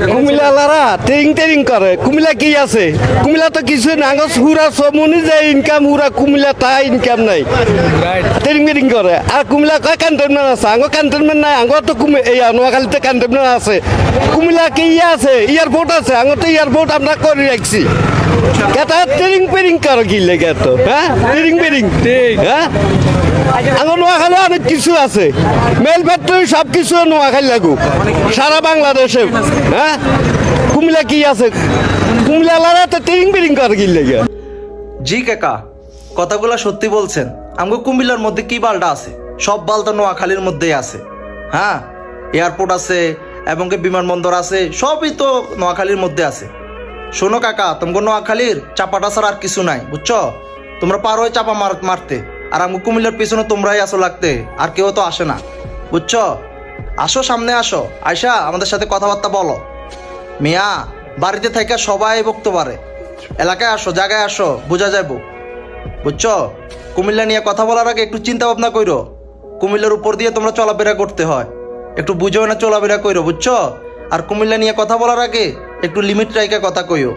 কুমিল্লারা training training করে কুমিল্লা কি আছে কুমিল্লা তো কিছু না আঙ্গ পুরা সমনি যে ইনকাম পুরা কুমিল্লা তা ইনকাম নাই ট্রেনিং ট্রেনিং করে আর কুমিল্লা কয় ক্যান্টনমেন্ট আছে আঙ্গ ক্যান্টনমেন্ট নাই আঙ্গ তো এই নোয়াখালীতে ক্যান্টনমেন্ট আছে কুমিল্লা কি আছে এয়ারপোর্ট আছে আঙ্গ তো এয়ারপোর্ট আমরা করে রাখছি এটা ট্রেনিং পেরিং করে কি লেগে তো হ্যাঁ ট্রেনিং পেরিং হ্যাঁ আঙ্গ নোয়াখালী অনেক কিছু আছে মেল ফ্যাক্টরি সব কিছু নোয়াখালী লাগু সারা বাংলাদেশে হ্যাঁ কুমিল্লা কি আছে কুমিল্লা তো ট্রেনিং পেরিং করে কি লেগে জি কাকা কথাগুলো সত্যি বলছেন আমগো কুমিল্লার মধ্যে কি বালটা আছে সব বাল তো নোয়াখালীর মধ্যেই আছে হ্যাঁ এয়ারপোর্ট আছে এবং বিমানবন্দর আছে সবই তো নোয়াখালীর মধ্যে আছে শোনো কাকা তোমাকে নোয়াখালীর চাপাটা ছাড়া আর কিছু নাই বুঝছো তোমরা পারো চাপা মারতে আর আমগো কুমিল্লার পিছনে তোমরাই আসো লাগতে আর কেউ তো আসে না বুঝছো আসো সামনে আসো আয়শা আমাদের সাথে কথাবার্তা বলো মিয়া বাড়িতে থেকে সবাই বকতে পারে এলাকায় আসো জায়গায় আসো বোঝা যাবো বুঝছো কুমিল্লা নিয়ে কথা বলার আগে একটু চিন্তা ভাবনা করো কুমিল্লার উপর দিয়ে তোমরা চলাফেরা করতে হয় একটু বুঝো না চলাফেরা করো বুঝছো আর কুমিল্লা নিয়ে কথা বলার আগে একটু লিমিট রাইখা কথা কইও